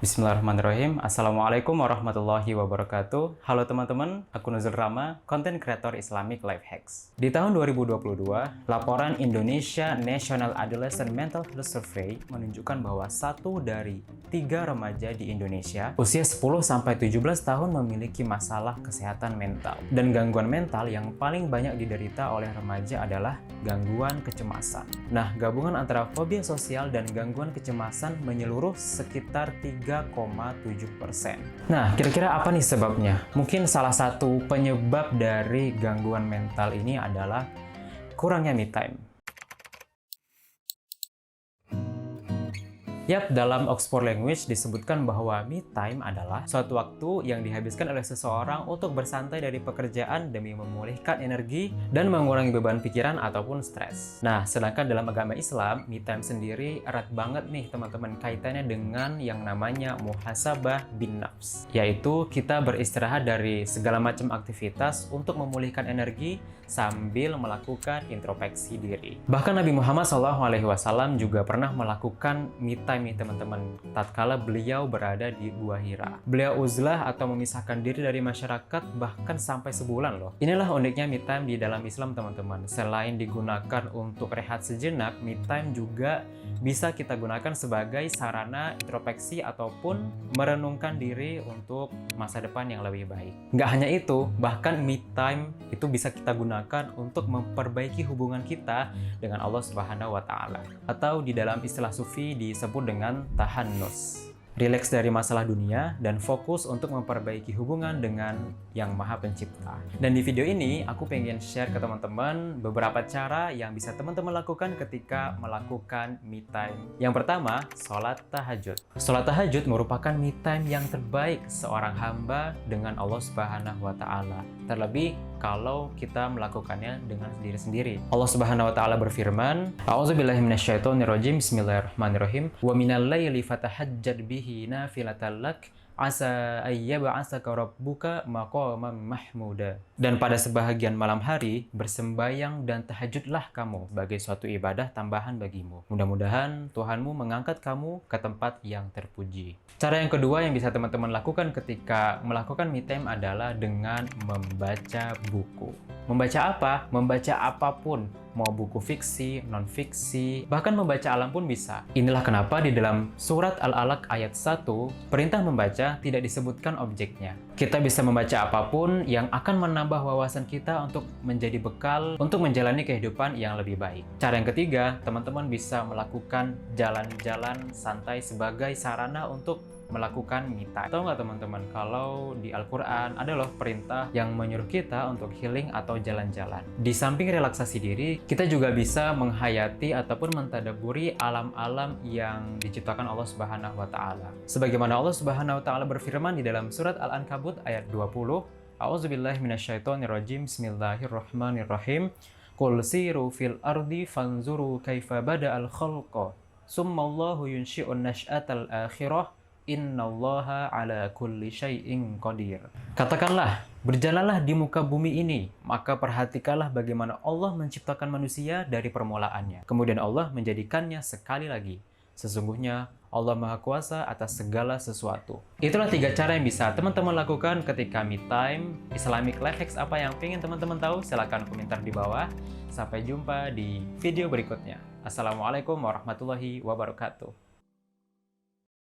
Bismillahirrahmanirrahim. Assalamualaikum warahmatullahi wabarakatuh. Halo teman-teman, aku Nuzul Rama, content creator Islamic Life Hacks. Di tahun 2022, laporan Indonesia National Adolescent Mental Health Survey menunjukkan bahwa 1 dari 3 remaja di Indonesia usia 10-17 tahun memiliki masalah kesehatan mental. Dan gangguan mental yang paling banyak diderita oleh remaja adalah gangguan kecemasan. Nah, gabungan antara fobia sosial dan gangguan kecemasan menyeluruh sekitar 3,7%. Nah, kira-kira apa nih sebabnya? Mungkin salah satu penyebab dari gangguan mental ini adalah kurangnya me time. Yap, dalam Oxford Language disebutkan bahwa me time adalah suatu waktu yang dihabiskan oleh seseorang untuk bersantai dari pekerjaan demi memulihkan energi dan mengurangi beban pikiran ataupun stres. Nah, sedangkan dalam agama Islam, me time sendiri erat banget nih teman-teman kaitannya dengan yang namanya muhasabah bin nafs, yaitu kita beristirahat dari segala macam aktivitas untuk memulihkan energi sambil melakukan introspeksi diri. Bahkan Nabi Muhammad SAW juga pernah melakukan me time nih teman-teman, tatkala beliau berada di Gua Hira. Beliau uzlah atau memisahkan diri dari masyarakat bahkan sampai sebulan loh. Inilah uniknya me time di dalam Islam teman-teman. Selain digunakan untuk rehat sejenak, me time juga bisa kita gunakan sebagai sarana introspeksi ataupun merenungkan diri untuk masa depan yang lebih baik. Nggak hanya itu, bahkan me time itu bisa kita gunakan untuk memperbaiki hubungan kita dengan Allah Subhanahu wa Ta'ala, atau di dalam istilah sufi disebut dengan tahannus. Rileks dari masalah dunia dan fokus untuk memperbaiki hubungan dengan Yang Maha Pencipta. Dan di video ini aku pengen share ke teman-teman beberapa cara yang bisa teman-teman lakukan ketika melakukan me time. Yang pertama, sholat tahajud. Sholat tahajud merupakan me time yang terbaik seorang hamba dengan Allah Subhanahu wa Ta'ala. Terlebih kalau kita melakukannya dengan diri sendiri. Allah Subhanahu wa Ta'ala berfirman, A'udzubillahi minasyaitonirrajim, Bismillahirrahmanirrahim. Wa minal laili fatahajjad bihi nafilatan lak asa ayyab'asaka rabbuka maqaman mahmuda. Dan pada sebahagian malam hari, bersembayang dan tahajudlah kamu sebagai suatu ibadah tambahan bagimu. Mudah-mudahan Tuhanmu mengangkat kamu ke tempat yang terpuji. Cara yang kedua yang bisa teman-teman lakukan ketika melakukan me time adalah dengan membaca buku. Membaca apa? Membaca apapun. Mau buku fiksi, non-fiksi, bahkan membaca alam pun bisa. Inilah kenapa di dalam surat Al-Alaq ayat 1, perintah membaca tidak disebutkan objeknya. Kita bisa membaca apapun yang akan menambah wawasan kita untuk menjadi bekal untuk menjalani kehidupan yang lebih baik. Cara yang ketiga, teman-teman bisa melakukan jalan-jalan santai sebagai sarana untuk melakukan me time. Tahu nggak teman-teman, kalau di Al-Quran ada loh perintah yang menyuruh kita untuk healing atau jalan-jalan. Di samping relaksasi diri, kita juga bisa menghayati ataupun mentadaburi alam-alam yang diciptakan Allah Subhanahu wa Ta'ala. Sebagaimana Allah Subhanahu wa Ta'ala berfirman di dalam surat Al-Ankabut ayat 20, A'udzubillahi minasyaitonirrajim, Bismillahirrahmanirrahim. Qul siru fil ardi fanzuru kaifa bada'al khalqa summallahu yunshi'un nash'atal akhirah Innallaha ala kulli syai'in qadir. Katakanlah, berjalanlah di muka bumi ini, maka perhatikanlah bagaimana Allah menciptakan manusia dari permulaannya. Kemudian Allah menjadikannya sekali lagi. Sesungguhnya Allah Maha Kuasa atas segala sesuatu. Itulah 3 cara yang bisa teman-teman lakukan ketika me time. Islamic Life Hacks apa yang ingin teman-teman tahu? Silahkan komentar di bawah. Sampai jumpa di video berikutnya. Assalamualaikum warahmatullahi wabarakatuh.